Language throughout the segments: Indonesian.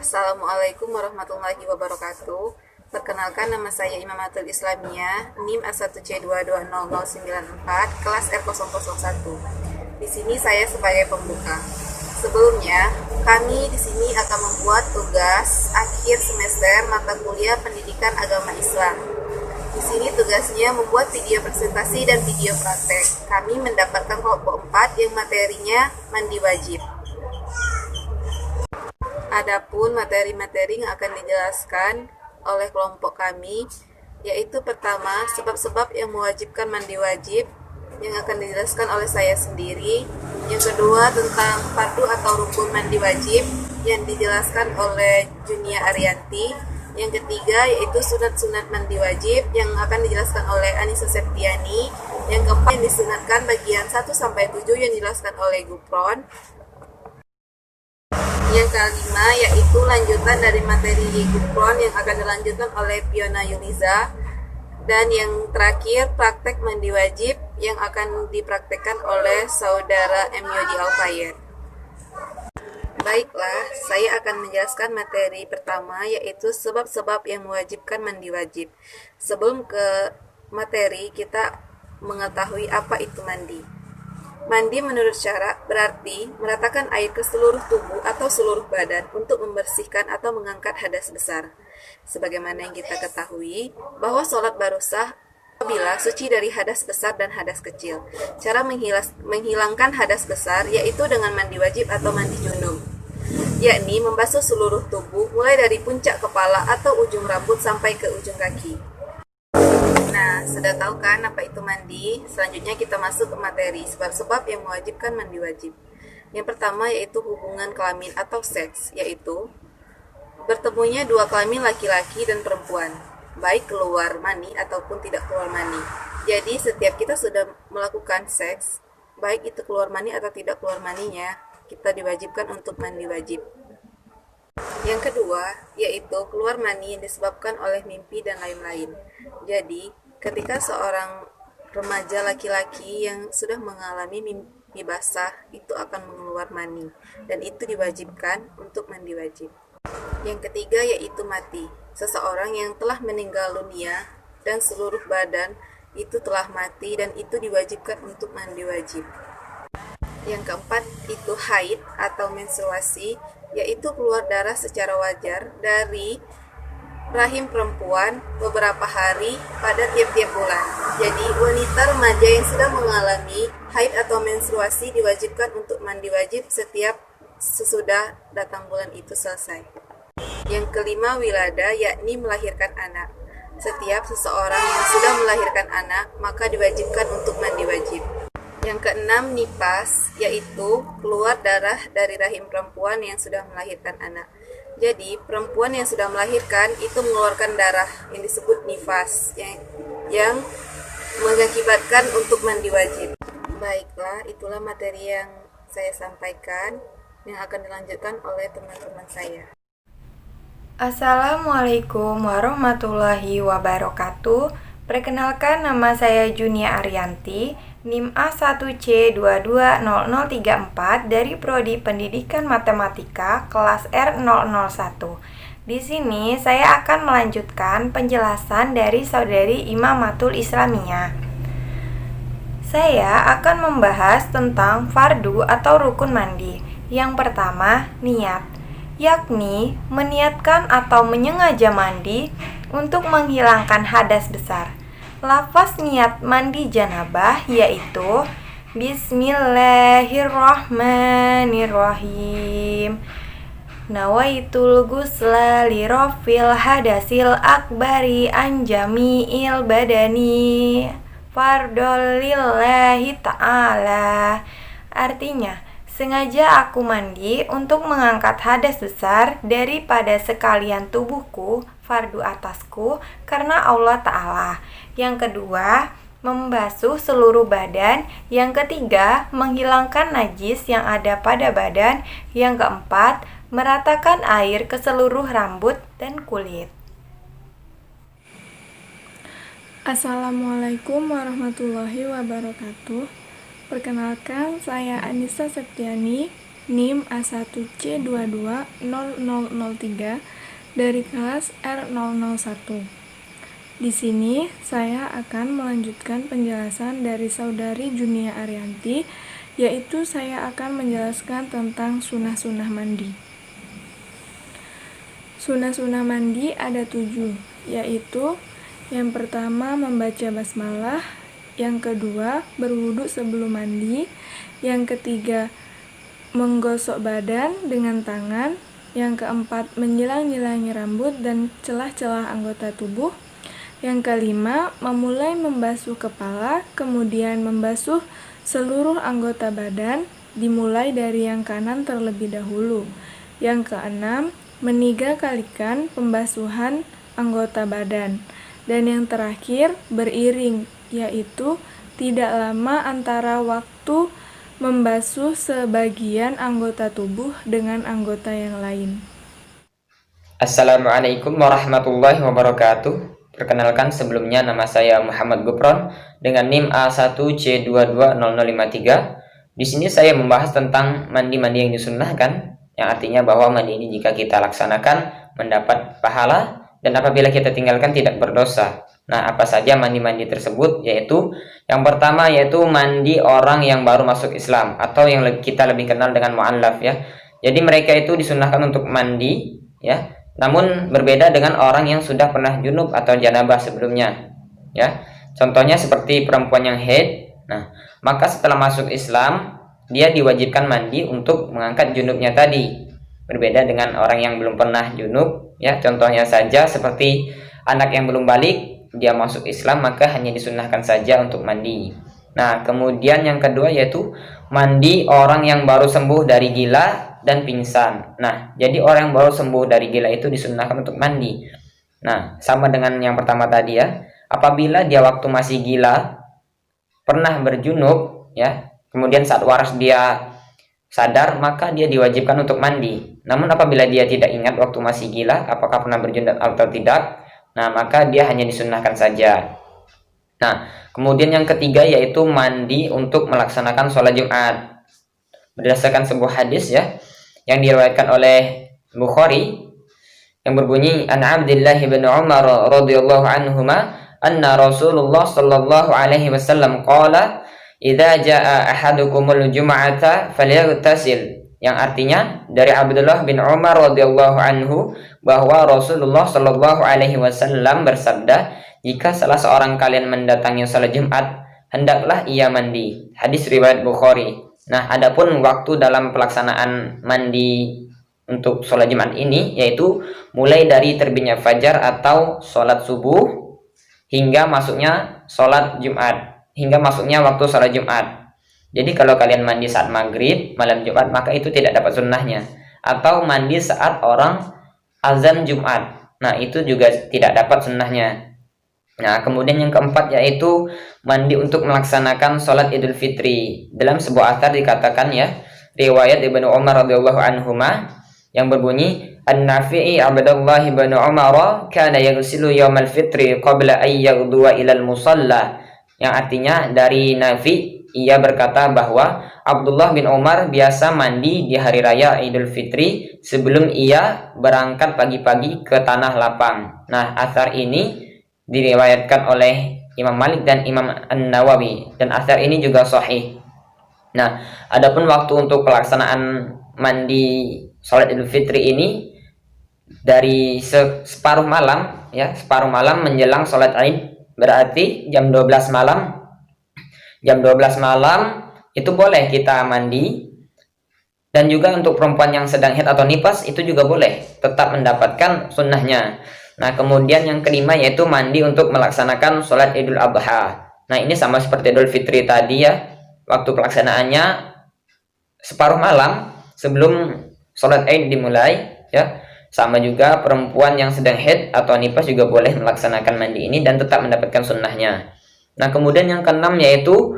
Assalamualaikum warahmatullahi wabarakatuh. Perkenalkan, nama saya Imamatul Islamiyah, NIM A1C220094, kelas R001. Di sini saya sebagai pembuka. Sebelumnya, kami di sini akan membuat tugas akhir semester mata kuliah Pendidikan Agama Islam. Di sini tugasnya membuat video presentasi dan video praktek. Kami mendapatkan kelompok 4 yang materinya mandi wajib. Adapun materi-materi yang akan dijelaskan oleh kelompok kami, yaitu pertama, sebab-sebab yang mewajibkan mandi wajib yang akan dijelaskan oleh saya sendiri. Yang kedua, tentang fardu atau rukun mandi wajib yang dijelaskan oleh Junia Arianti. Yang ketiga, yaitu sunat-sunat mandi wajib yang akan dijelaskan oleh Anissa Septiani. Yang keempat, yang disunatkan bagian 1-7 yang dijelaskan oleh Gupron. Yang kelima, yaitu lanjutan dari materi Gupron yang akan dilanjutkan oleh Fiona Yuniza. Dan yang terakhir, praktek mandi wajib yang akan dipraktekkan oleh saudara M. Yodi Alfayed. Baiklah, saya akan menjelaskan materi pertama, yaitu sebab-sebab yang mewajibkan mandi wajib. Sebelum ke materi, kita mengetahui apa itu mandi. Mandi menurut syara berarti meratakan air ke seluruh tubuh atau seluruh badan untuk membersihkan atau mengangkat hadas besar. Sebagaimana yang kita ketahui bahwa sholat baru sah apabila suci dari hadas besar dan hadas kecil. Cara menghilangkan hadas besar yaitu dengan mandi wajib atau mandi junub, yakni membasuh seluruh tubuh mulai dari puncak kepala atau ujung rambut sampai ke ujung kaki. Nah, sudah tahu kan apa itu mandi? Selanjutnya kita masuk ke materi sebab-sebab yang mewajibkan mandi wajib. Yang pertama yaitu hubungan kelamin atau seks, yaitu bertemunya dua kelamin laki-laki dan perempuan, baik keluar mani ataupun tidak keluar mani. Jadi setiap kita sudah melakukan seks, baik itu keluar mani atau tidak keluar maninya, kita diwajibkan untuk mandi wajib. Yang kedua, yaitu keluar mani yang disebabkan oleh mimpi dan lain-lain. Jadi, ketika seorang remaja laki-laki yang sudah mengalami mimpi basah, itu akan mengeluar mani, dan itu diwajibkan untuk mandi wajib. Yang ketiga, yaitu mati. Seseorang yang telah meninggal dunia dan seluruh badan itu telah mati, dan itu diwajibkan untuk mandi wajib. Yang keempat, itu haid atau menstruasi, yaitu keluar darah secara wajar dari rahim perempuan beberapa hari pada tiap-tiap bulan. Jadi, wanita remaja yang sudah mengalami haid atau menstruasi diwajibkan untuk mandi wajib setiap sesudah datang bulan itu selesai. Yang kelima, wilada, yakni melahirkan anak. Setiap seseorang yang sudah melahirkan anak, maka diwajibkan untuk mandi wajib. Yang keenam, nifas, yaitu keluar darah dari rahim perempuan yang sudah melahirkan anak. Jadi, perempuan yang sudah melahirkan itu mengeluarkan darah yang disebut nifas, yang mengakibatkan untuk mandi wajib. Baiklah, itulah materi yang saya sampaikan yang akan dilanjutkan oleh teman-teman saya. Assalamualaikum warahmatullahi wabarakatuh. Perkenalkan, nama saya Junia Arianti, NIM A1C220034 dari Prodi Pendidikan Matematika kelas R001. Di sini saya akan melanjutkan penjelasan dari saudari Imamatul Islamiyah. Saya akan membahas tentang fardu atau rukun mandi. Yang pertama, niat, yakni meniatkan atau menyengaja mandi untuk menghilangkan hadas besar. Lafaz niat mandi janabah yaitu Bismillahirrahmanirrahim. Nawaitul ghusla li rafil hadasil akbari an jami'il badani fardol lillahi ta'ala. Artinya, sengaja aku mandi untuk mengangkat hadas besar daripada sekalian tubuhku, fardu atasku, karena Allah Ta'ala. Yang kedua, membasuh seluruh badan. Yang ketiga, menghilangkan najis yang ada pada badan. Yang keempat, meratakan air ke seluruh rambut dan kulit. Assalamualaikum warahmatullahi wabarakatuh. Perkenalkan, saya Anissa Septiani, NIM A1C220003 dari kelas R001. Di sini saya akan melanjutkan penjelasan dari Saudari Junia Arianti, yaitu saya akan menjelaskan tentang sunah-sunah mandi. Sunah-sunah mandi ada 7, yaitu yang pertama membaca basmalah, yang kedua berwudu sebelum mandi, yang ketiga menggosok badan dengan tangan, yang keempat menyilang-nyilangi rambut dan celah-celah anggota tubuh, yang kelima memulai membasuh kepala, kemudian membasuh seluruh anggota badan, dimulai dari yang kanan terlebih dahulu. Yang keenam, meniga-kalikan pembasuhan anggota badan. Dan yang terakhir, beriring, yaitu tidak lama antara waktu membasuh sebagian anggota tubuh dengan anggota yang lain. Assalamualaikum warahmatullahi wabarakatuh. Perkenalkan, sebelumnya nama saya Muhammad Gupron dengan NIM A1C220053. Di sini saya membahas tentang mandi-mandi yang disunnahkan, yang artinya bahwa mandi ini jika kita laksanakan mendapat pahala, dan apabila kita tinggalkan tidak berdosa. Nah, apa saja mandi-mandi tersebut? Yaitu yang pertama yaitu mandi orang yang baru masuk Islam, atau yang kita lebih kenal dengan mu'allaf ya. Jadi mereka itu disunnahkan untuk mandi ya, namun berbeda dengan orang yang sudah pernah junub atau janabah sebelumnya ya. Contohnya seperti perempuan yang haid. Nah, maka setelah masuk Islam dia diwajibkan mandi untuk mengangkat junubnya tadi. Berbeda dengan orang yang belum pernah junub ya. Contohnya saja seperti anak yang belum balik, dia masuk Islam maka hanya disunnahkan saja untuk mandi. Nah, kemudian yang kedua yaitu mandi orang yang baru sembuh dari gila dan pingsan. Nah, jadi orang yang baru sembuh dari gila itu disunnahkan untuk mandi. Nah, sama dengan yang pertama tadi ya. Apabila dia waktu masih gila pernah berjunub ya, kemudian saat waras dia sadar, maka dia diwajibkan untuk mandi. Namun apabila dia tidak ingat waktu masih gila apakah pernah berjunub atau tidak, nah maka dia hanya disunnahkan saja. Nah, kemudian yang ketiga yaitu mandi untuk melaksanakan sholat Jumat. Berdasarkan sebuah hadis ya, yang diriwayatkan oleh Bukhari, yang berbunyi an Abdullah bin Umar radhiyallahu anhuma anna Rasulullah sallallahu alaihi wasallam qala idza jaa ahadukumul jum'ata falyaghtasil, yang artinya dari Abdullah bin Umar radhiyallahu anhu bahwa Rasulullah sallallahu alaihi wasallam bersabda, jika salah seorang kalian mendatangi salat Jumat, hendaklah ia mandi. Hadis riwayat Bukhari. Nah, adapun waktu dalam pelaksanaan mandi untuk sholat Jumat ini yaitu mulai dari terbitnya fajar atau sholat subuh hingga masuknya sholat Jumat, hingga masuknya waktu sholat Jumat. Jadi kalau kalian mandi saat maghrib malam Jumat maka itu tidak dapat sunnahnya. Atau mandi saat orang azan Jumat, nah itu juga tidak dapat sunnahnya. Nah, kemudian yang keempat yaitu mandi untuk melaksanakan sholat Idul Fitri. Dalam sebuah athar dikatakan ya, riwayat Ibnu Umar radhiyallahu anhuma yang berbunyi An-Nafi'i Abdullah bin Umar kana yaghsilu yaumal fitri qabla ay yaghduwa ilal musalla, yang artinya dari Nafi, ia berkata bahwa Abdullah bin Umar biasa mandi di hari raya Idul Fitri sebelum ia berangkat pagi-pagi ke tanah lapang. Nah, athar ini diriwayatkan oleh Imam Malik dan Imam An-Nawawi, dan athar ini juga sahih. Nah, adapun waktu untuk pelaksanaan mandi sholat Idul Fitri ini dari separuh malam ya, separuh malam menjelang sholat Id, berarti jam 12 malam. Jam 12 malam itu boleh kita mandi. Dan juga untuk perempuan yang sedang haid atau nifas itu juga boleh, tetap mendapatkan sunnahnya. Nah, kemudian yang kelima yaitu mandi untuk melaksanakan sholat Idul Adha. Nah, ini sama seperti Idul Fitri tadi ya, waktu pelaksanaannya separuh malam sebelum sholat Id dimulai ya. Sama juga perempuan yang sedang haid atau nifas juga boleh melaksanakan mandi ini dan tetap mendapatkan sunnahnya. Nah, kemudian yang keenam yaitu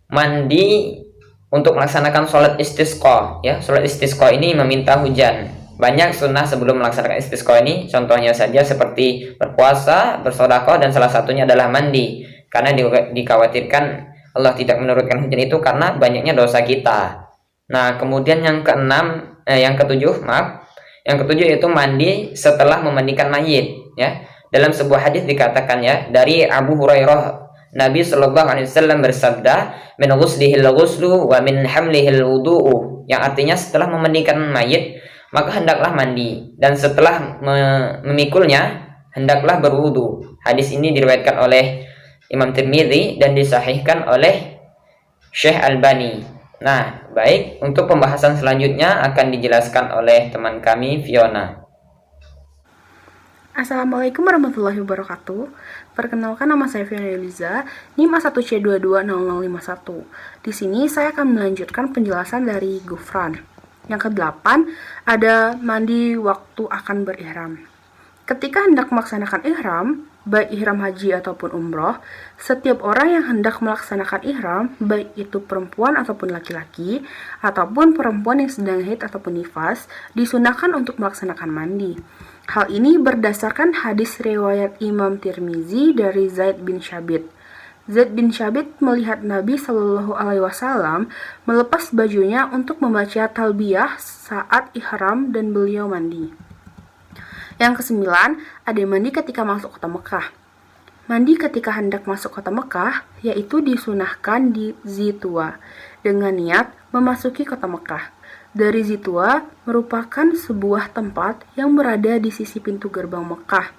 mandi untuk melaksanakan sholat istisqa ya. Sholat istisqa ini meminta hujan. Banyak sunnah sebelum melaksanakan istisqa ini, contohnya saja seperti berpuasa, bersedekah, dan salah satunya adalah mandi. Karena dikhawatirkan Allah tidak menurunkan hujan itu karena banyaknya dosa kita. Nah, kemudian yang ketujuh, maaf. Yang ketujuh yaitu mandi setelah memandikan mayit, ya. Dalam sebuah hadis dikatakan, ya, dari Abu Hurairah, Nabi Shallallahu alaihi wasallam bersabda, "Min ghuslihil ghuslu wa min hamlihil wudu'u." Yang artinya setelah memandikan mayit, maka hendaklah mandi, dan setelah memikulnya hendaklah berwudu. Hadis ini diriwayatkan oleh Imam Tirmidzi dan disahihkan oleh Syekh Albani. Nah, baik, untuk pembahasan selanjutnya akan dijelaskan oleh teman kami, Fiona. Assalamualaikum warahmatullahi wabarakatuh. Perkenalkan, nama saya Fiona Eliza, NIM A1C220051. Di sini saya akan melanjutkan penjelasan dari Gufran. Yang ke-8, ada mandi waktu akan berihram. Ketika hendak melaksanakan ihram, baik ihram haji ataupun umroh, setiap orang yang hendak melaksanakan ihram, baik itu perempuan ataupun laki-laki, ataupun perempuan yang sedang haid ataupun nifas, disunahkan untuk melaksanakan mandi. Hal ini berdasarkan hadis riwayat Imam Tirmizi dari Zaid bin Syabit. Zaid bin Syabit melihat Nabi Shallallahu Alaihi Wasallam melepas bajunya untuk membaca talbiyah saat ihram dan beliau mandi. Yang kesembilan, ada mandi ketika masuk kota Mekah. Mandi ketika hendak masuk kota Mekah, yaitu disunahkan di Zitua, dengan niat memasuki kota Mekah. Dari Zitua merupakan sebuah tempat yang berada di sisi pintu gerbang Mekah.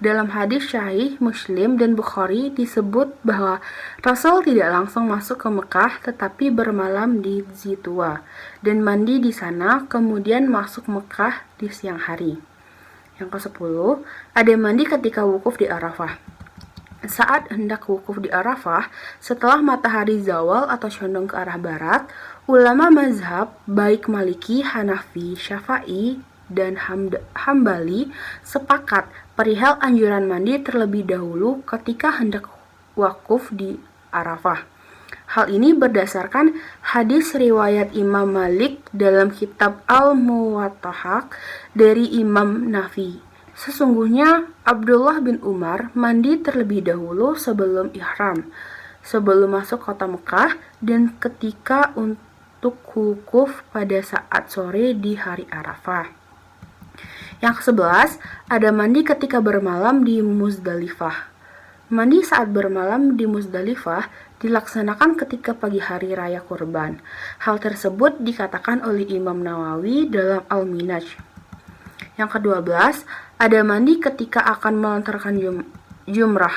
Dalam hadis Sahih Muslim dan Bukhari disebut bahwa Rasul tidak langsung masuk ke Mekah tetapi bermalam di Zitua dan mandi di sana, kemudian masuk Mekah di siang hari. Yang ke-10, ada mandi ketika wukuf di Arafah. Saat hendak wukuf di Arafah, setelah matahari zawal atau condong ke arah barat, ulama mazhab baik Maliki, Hanafi, Syafi'i, dan Hambali sepakat perihal anjuran mandi terlebih dahulu ketika hendak wukuf di Arafah. Hal ini berdasarkan hadis riwayat Imam Malik dalam kitab Al-Muwattah dari Imam Nafi. Sesungguhnya Abdullah bin Umar mandi terlebih dahulu sebelum ihram, sebelum masuk kota Mekah, dan ketika untuk wukuf pada saat sore di hari Arafah. Yang ke-11, ada mandi ketika bermalam di Muzdalifah. Mandi saat bermalam di Muzdalifah dilaksanakan ketika pagi hari raya Kurban. Hal tersebut dikatakan oleh Imam Nawawi dalam Al-Minhaj. Yang ke-12, ada mandi ketika akan melontarkan jumrah.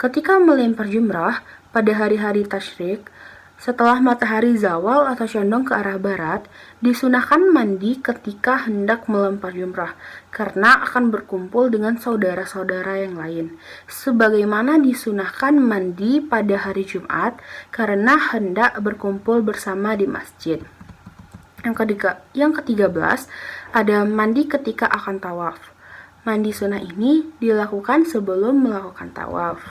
Ketika melempar jumrah pada hari-hari tasyrik, setelah matahari zawal atau condong ke arah barat, disunahkan mandi ketika hendak melempar jumrah, karena akan berkumpul dengan saudara-saudara yang lain. Sebagaimana disunahkan mandi pada hari Jumat, karena hendak berkumpul bersama di masjid. Yang ke-13, ada mandi ketika akan tawaf. Mandi sunnah ini dilakukan sebelum melakukan tawaf.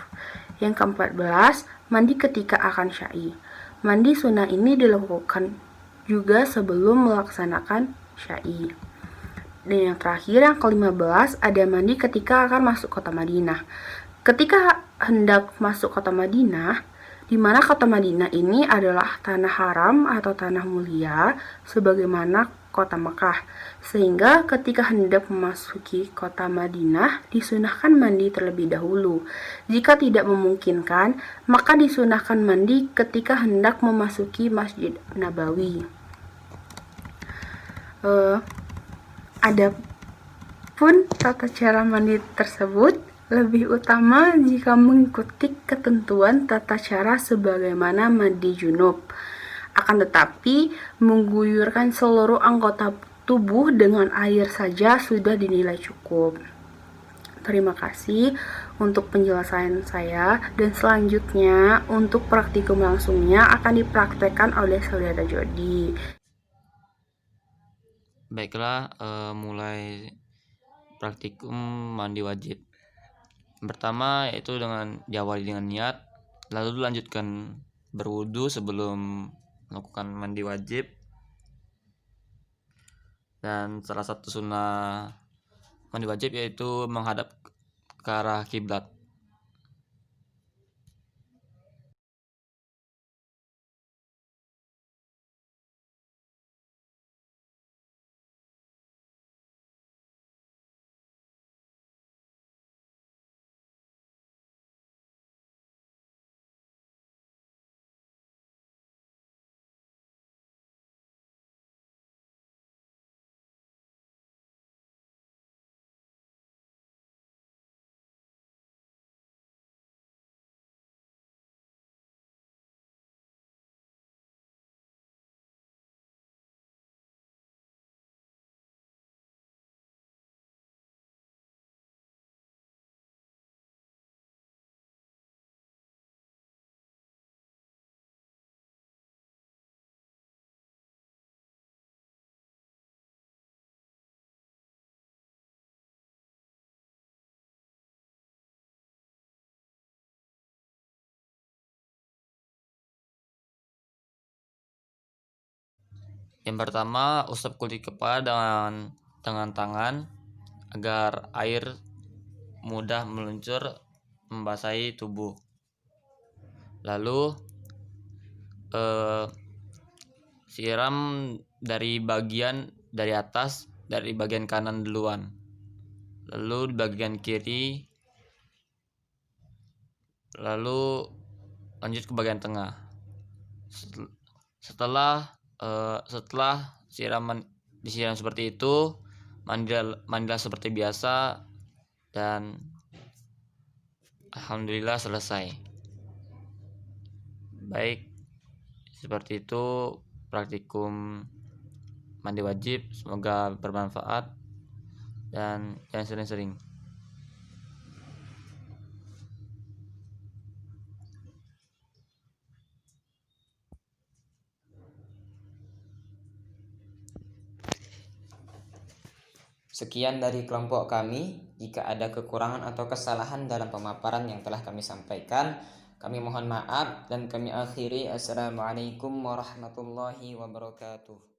Yang ke-14, mandi ketika akan syai. Mandi sunnah ini dilakukan juga sebelum melaksanakan syai. Dan yang terakhir, yang ke-15, ada mandi ketika akan masuk kota Madinah. Ketika hendak masuk kota Madinah, di mana kota Madinah ini adalah tanah haram atau tanah mulia sebagaimana kota Mekah, sehingga ketika hendak memasuki kota Madinah disunahkan mandi terlebih dahulu. Jika tidak memungkinkan, maka disunahkan mandi ketika hendak memasuki Masjid Nabawi. Adapun tata cara mandi tersebut lebih utama jika mengikuti ketentuan tata cara sebagaimana mandi junub. Akan tetapi, mengguyurkan seluruh anggota tubuh dengan air saja sudah dinilai cukup. Terima kasih untuk penjelasan saya, dan selanjutnya untuk praktikum langsungnya akan dipraktekkan oleh saudara Jody. Baiklah, mulai praktikum mandi wajib. Pertama yaitu diawali dengan niat, lalu dilanjutkan berwudu sebelum melakukan mandi wajib. Dan salah satu sunnah mandi wajib yaitu menghadap ke arah kiblat. Yang pertama, usap kulit kepala dengan tangan agar air mudah meluncur membasahi tubuh. Lalu siram dari atas, dari bagian kanan duluan, lalu di bagian kiri, lalu lanjut ke bagian tengah. Setelah disiram seperti itu, mandilah seperti biasa dan alhamdulillah selesai. Baik, seperti itu praktikum mandi wajib. Semoga bermanfaat dan jangan sering-sering. Sekian dari kelompok kami. Jika ada kekurangan atau kesalahan dalam pemaparan yang telah kami sampaikan, kami mohon maaf dan kami akhiri. Assalamualaikum warahmatullahi wabarakatuh.